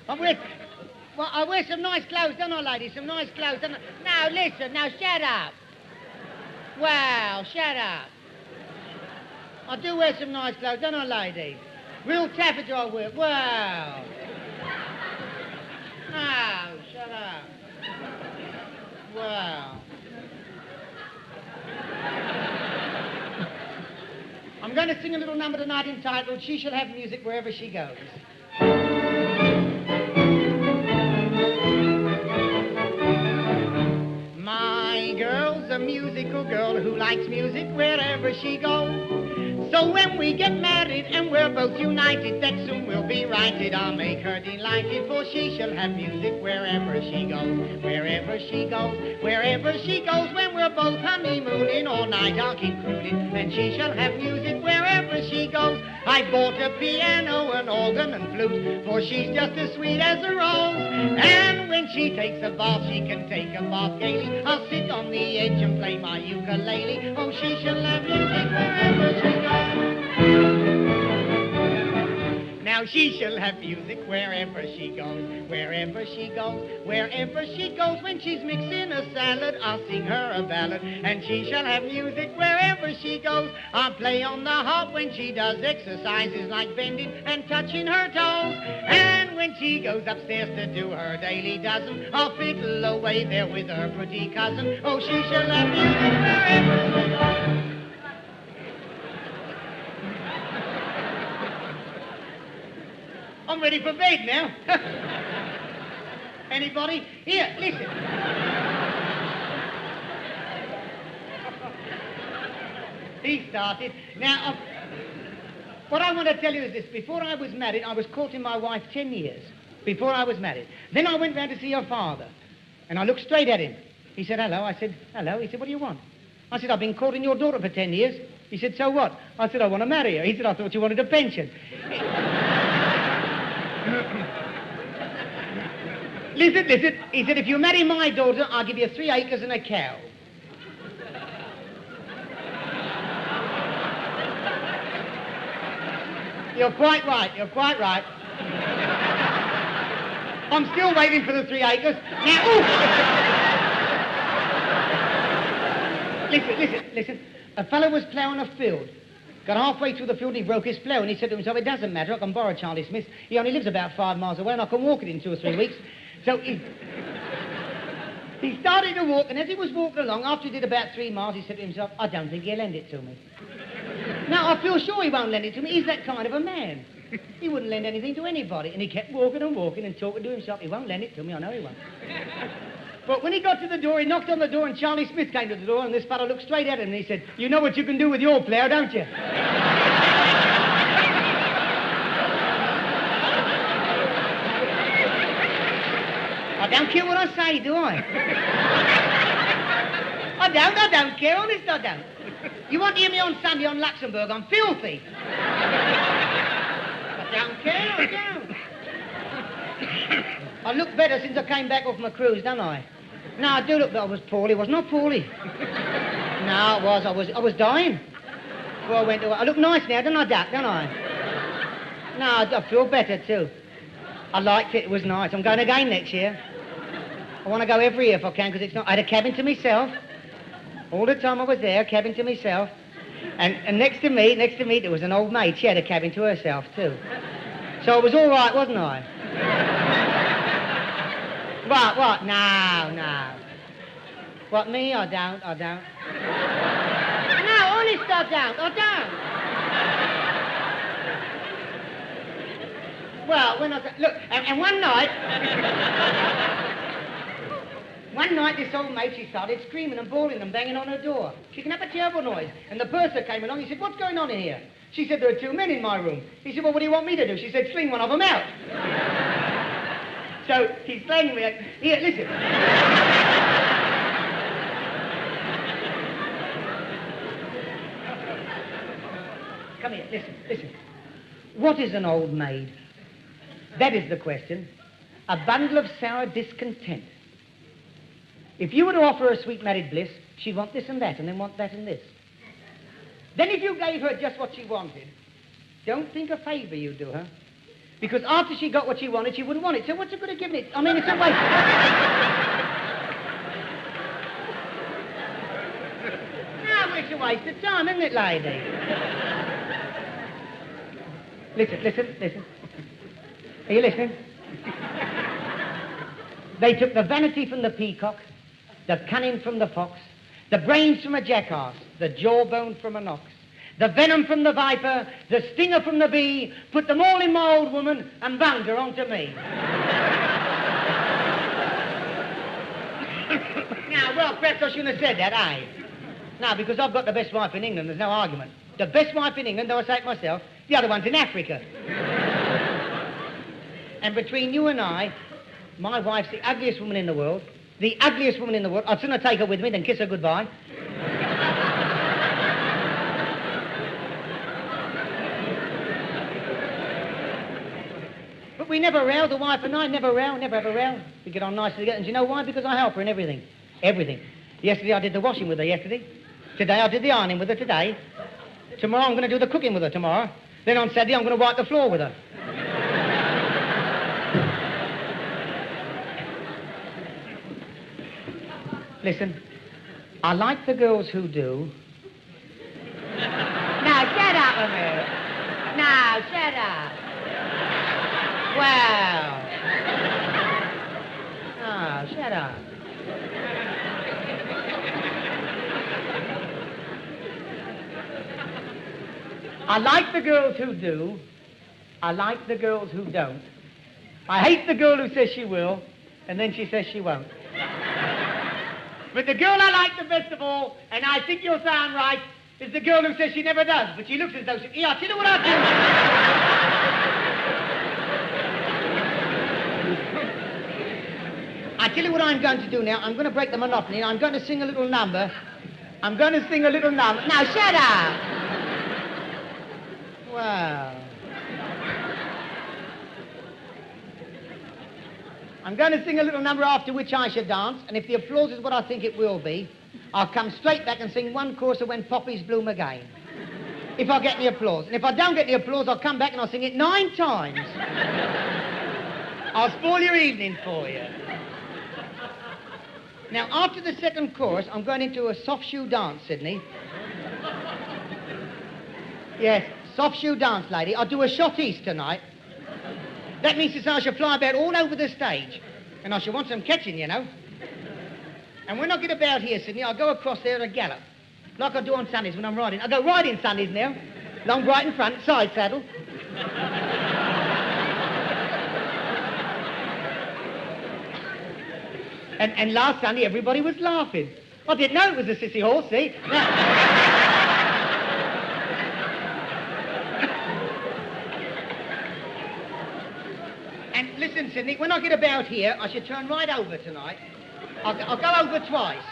I wear some nice clothes, don't I, ladies? Some nice clothes, don't I? Now, listen, now, shut up. Wow, shut up. I do wear some nice clothes, don't I, ladies? Real taffeta I wear. Wow. Now, shut up. Wow. I'm going to sing a little number tonight entitled She Shall Have Music Wherever She Goes. My girl's a musical girl who likes music wherever she goes. So when we get married and we're both united, that soon will be righted. I'll make her delighted, for she shall have music wherever she goes. Wherever she goes, wherever she goes. When we're both honeymooning all night, I'll keep crooning, and she shall have music wherever she goes. I bought a piano, an organ and flute, for she's just as sweet as a rose. And when she takes a bath, she can take a bath gaily. I'll sit on the edge and play my ukulele. Oh, she shall have music wherever she goes. Now she shall have music wherever she goes, wherever she goes, wherever she goes. When she's mixing a salad, I'll sing her a ballad, and she shall have music wherever she goes. I'll play on the harp when she does exercises like bending and touching her toes. And when she goes upstairs to do her daily dozen, I'll fiddle away there with her pretty cousin. Oh, she shall have music wherever she goes. I'm ready for bed now. Anybody? Here, listen. He started. Now, what I want to tell you is this. Before I was married, I was courting my wife 10 years. Before I was married. Then I went round to see her father. And I looked straight at him. He said, hello. I said, hello. He said, what do you want? I said, I've been courting your daughter for 10 years. He said, so what? I said, I want to marry her. He said, I thought you wanted a pension. Listen. He said, if you marry my daughter, I'll give you 3 acres and a cow. You're quite right. I'm still waiting for the 3 acres. Now, listen. A fellow was ploughing a field. Got halfway through the field and he broke his plough, and he said to himself, it doesn't matter, I can borrow Charlie Smith. He only lives about 5 miles away and I can walk it in 2 or 3 weeks. So he started to walk, and as he was walking along, after he did about 3 miles, he said to himself, I don't think he'll lend it to me. Now, I feel sure he won't lend it to me. He's that kind of a man. He wouldn't lend anything to anybody. And he kept walking and talking to himself. He won't lend it to me, I know he won't. But when he got to the door, he knocked on the door, and Charlie Smith came to the door, and this fellow looked straight at him, and he said, you know what you can do with your plough, don't you? I don't care what I say, do I? I don't care, honest I don't. You want to hear me on Sunday on Luxembourg, I'm filthy. I don't care, I don't. I look better since I came back off my cruise, don't I? No, I do look better. I was poorly, wasn't I, poorly? No, I was dying. Before I went away. I look nice now, don't I, Duck, don't I? No, I feel better, too. I liked it was nice. I'm going again next year. I want to go every year if I can, because it's not... I had a cabin to myself. All the time I was there, a cabin to myself. And next to me, there was an old maid. She had a cabin to herself, too. So it was all right, wasn't I? What? No. What, me? I don't. No, honest, I don't. Well, when I... Look, and one night, this old maid, she started screaming and bawling and banging on her door. She can have a terrible noise. And the purser came along. He said, what's going on in here? She said, there are 2 men in my room. He said, well, what do you want me to do? She said, sling one of them out. So he slanged me. Here, listen. Come here, listen. What is an old maid? That is the question. A bundle of sour discontent. If you were to offer her sweet married bliss, she'd want this and that, and then want that and this. Then if you gave her just what she wanted, don't think a favour you do her. Because after she got what she wanted, she wouldn't want it. So what's the good of giving it? I mean, it's a waste. No, it's a waste of time, isn't it, lady? Listen. Are you listening? They took the vanity from the peacock, the cunning from the fox, the brains from a jackass, the jawbone from an ox, the venom from the viper, the stinger from the bee, put them all in my old woman and bound her onto me. Now, well, perhaps I shouldn't have said that, eh? No, because I've got the best wife in England, there's no argument. The best wife in England, though I say it myself, the other one's in Africa. And between you and I, my wife's the ugliest woman in the world. The ugliest woman in the world. I'd sooner take her with me than kiss her goodbye. But we never row, the wife and I never have a row. We get on nicely together. And do you know why? Because I help her in everything. Everything. Yesterday I did the washing with her yesterday. Today I did the ironing with her today. Tomorrow I'm going to do the cooking with her tomorrow. Then on Saturday I'm going to wipe the floor with her. Listen, I like the girls who do. Now, shut up a minute. Now, shut up. Wow. Oh, shut up. I like the girls who do. I like the girls who don't. I hate the girl who says she will, and then she says she won't. But the girl I like the best of all, and I think you'll sound right, is the girl who says she never does, but she looks as though she... Yeah, I'll tell you what I'll do. I'll tell you what I'm going to do now. I'm going to break the monotony. I'm going to sing a little number. Now, shut up. Wow. I'm going to sing a little number after which I shall dance, and if the applause is what I think it will be, I'll come straight back and sing one chorus of When Poppies Bloom Again. If I get any applause. And if I don't get any applause, I'll come back and I'll sing it 9 times. I'll spoil your evening for you. Now, after the second chorus, I'm going into a soft shoe dance, Sydney. Yes, soft shoe dance, lady. I'll do a shot east tonight. That means that I shall fly about all over the stage. And I shall want some catching, you know. And when I get about here, Sydney, I'll go across there at a gallop. Like I do on Sundays when I'm riding. I go riding Sundays now. Long Brighton front, side saddle. And last Sunday, everybody was laughing. I didn't know it was a sissy horse, see? And listen, Sydney, when I get about here, I should turn right over tonight. I'll go over twice.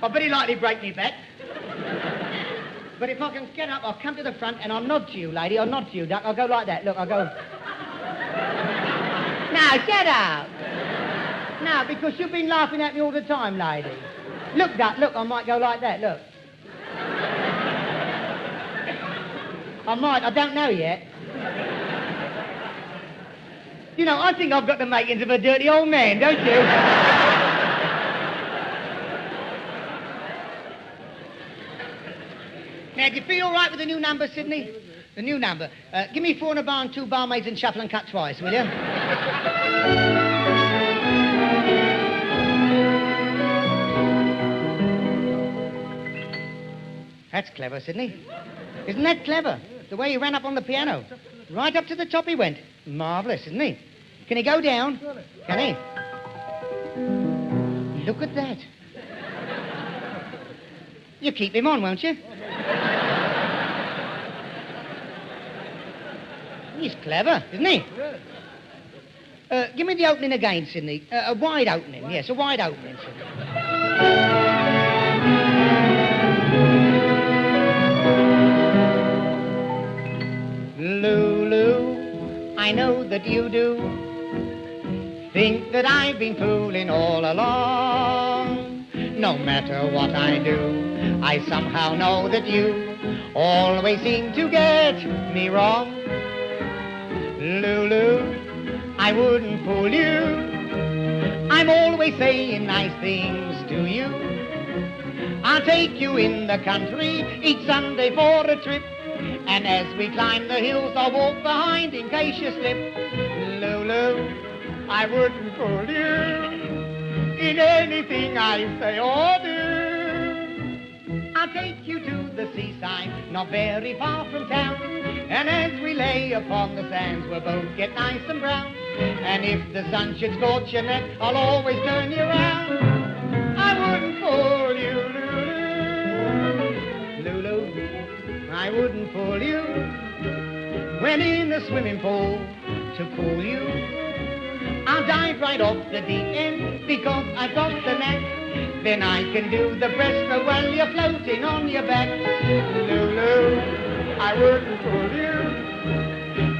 I'll very likely break me back. But if I can get up, I'll come to the front and I'll nod to you, lady. I'll nod to you, duck. I'll go like that. Look, I'll go... Now, shut up. No, because you've been laughing at me all the time, lady. Look, duck, look, I might go like that, look. I might, I don't know yet. You know, I think I've got the makings of a dirty old man, don't you? Now, do you feel all right with the new number, Sydney? The new number. Give me 4 in a bar and 2 barmaids and shuffle and cut twice, will you? That's clever, Sydney. Isn't that clever? The way he ran up on the piano. Right up to the top he went. Marvellous, isn't he? Can he go down? Can he? Look at that. You keep him on, won't you? He's clever, isn't he? Give me the opening again, Sydney. A wide opening, yes, a wide opening, Sydney. Lulu, I know that you do think that I've been fooling all along. No matter what I do, I somehow know that you always seem to get me wrong. Lulu, I wouldn't fool you. I'm always saying nice things to you. I'll take you in the country each Sunday for a trip. And as we climb the hills, I'll walk behind in case you slip. Lulu, I wouldn't fool you in anything I say or do. I'll take you to the seaside, not very far from town. And as we lay upon the sands, we'll both get nice and brown. And if the sun should scorch your neck, I'll always turn you round. I wouldn't fool you, Lulu. Lulu, I wouldn't fool you. When in the swimming pool to cool you, I'll dive right off the deep end because I've got the knack. Then I can do the breaststroke while you're floating on your back. Lulu, I wouldn't fool you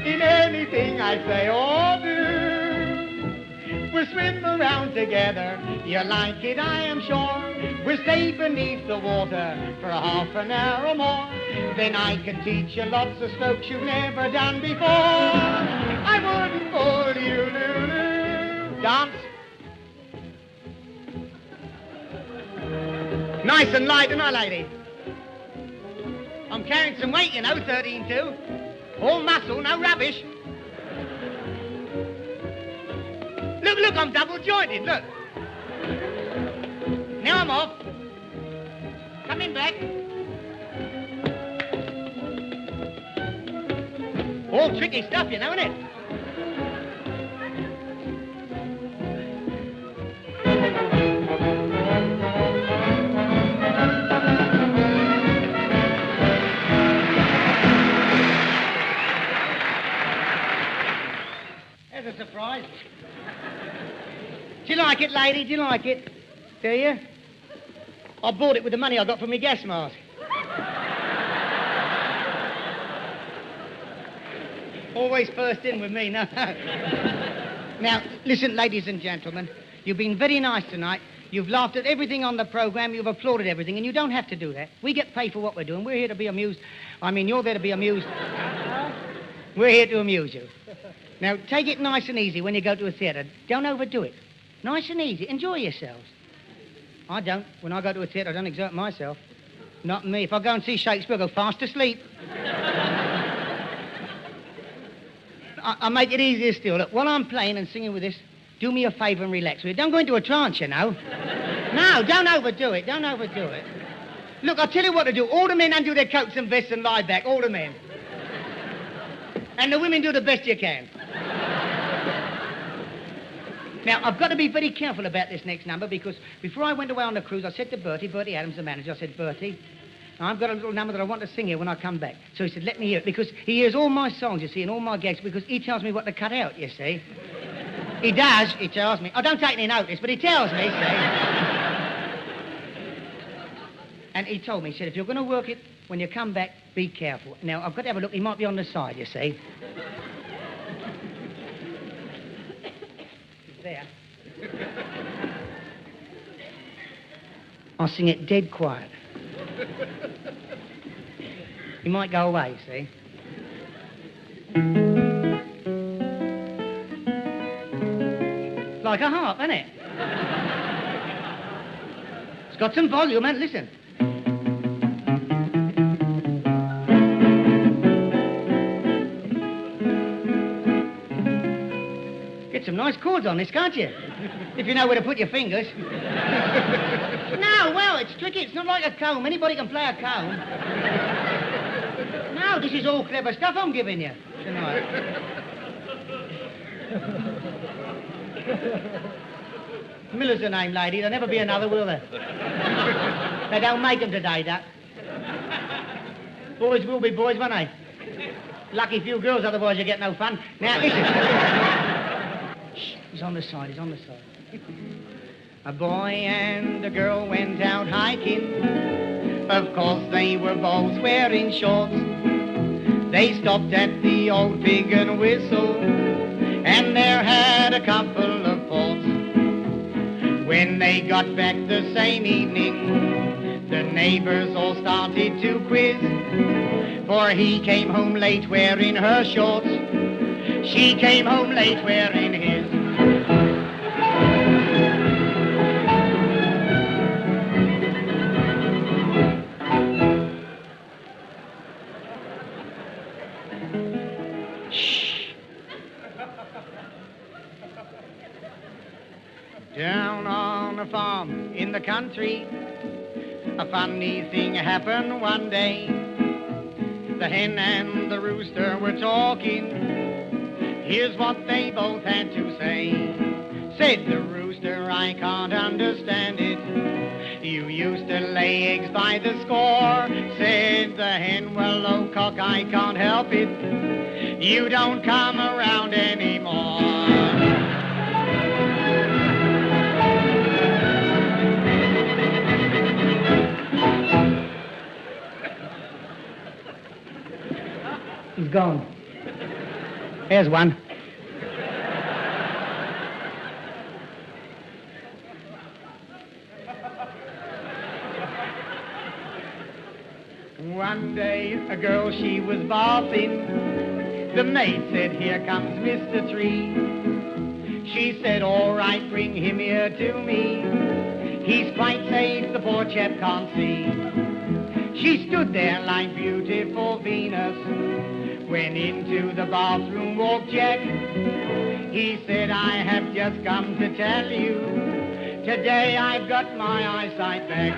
in anything I say or do. We'll swim around together, you'll like it, I am sure. We'll stay beneath the water for half an hour or more. Then I can teach you lots of strokes you've never done before. I wouldn't fool you, Lulu. Dance. Nice and light, aren't I, lady? I'm carrying some weight, you know, 13-2. All muscle, no rubbish. Look, I'm double-jointed, look. Now I'm off. Coming back. All tricky stuff, you know, isn't it? There's a surprise. Do you like it, lady? Do you like it? Do you? I bought it with the money I got from my gas mask. Always first in with me, no. Now, listen, ladies and gentlemen, you've been very nice tonight. You've laughed at everything on the programme, you've applauded everything, and you don't have to do that. We get paid for what we're doing. We're here to be amused. I mean, you're there to be amused. We're here to amuse you. Now, take it nice and easy when you go to a theatre. Don't overdo it. Nice and easy. Enjoy yourselves. I don't. When I go to a theatre, I don't exert myself. Not me. If I go and see Shakespeare, I go fast asleep. I make it easier still. Look, while I'm playing and singing with this, do me a favour and relax with it. Don't go into a trance, you know. No, don't overdo it. Don't overdo it. Look, I'll tell you what to do. All the men undo their coats and vests and lie back. All the men. And the women do the best you can. Now, I've got to be very careful about this next number because before I went away on the cruise, I said to Bertie Adams, the manager, I said, Bertie, I've got a little number that I want to sing here when I come back. So he said, let me hear it, because he hears all my songs, you see, and all my gags, because he tells me what to cut out, you see. He does, he tells me. I don't take any notice, but he tells me, see. And he told me, he said, if you're going to work it, when you come back, be careful. Now, I've got to have a look. He might be on the side, you see. There. I'll sing it dead quiet. He might go away, see. Like a harp, isn't it? It's got some volume, and listen. Get some nice chords on this, can't you? If you know where to put your fingers. No, well, it's tricky. It's not like a comb. Anybody can play a comb. No, this is all clever stuff I'm giving you tonight. Miller's the name, lady. There'll never be another, will there? They don't make them today, Duck. Boys will be boys, won't they? Lucky few girls, otherwise you get no fun. Now, listen. Shh, he's on the side, he's on the side. A boy and a girl went out hiking. Of course they were both wearing shorts. They stopped at the old Pig and Whistle, and there had a couple of thoughts. When they got back the same evening, the neighbors all started to quiz, for he came home late wearing her shorts. She came home late wearing his. Down on a farm in the country, a funny thing happened one day. The hen and the rooster were talking. Here's what they both had to say. Said the rooster, I can't understand it. You used to lay eggs by the score. Said the hen, well, oh cock, I can't help it. You don't come around anymore. He's gone. Here's one. One day, a girl, she was bathing. The maid said, here comes Mr. Tree. She said, all right, bring him here to me. He's quite safe, the poor chap can't see. She stood there like beautiful Venus. When into the bathroom walked Jack. He said, I have just come to tell you, today I've got my eyesight back.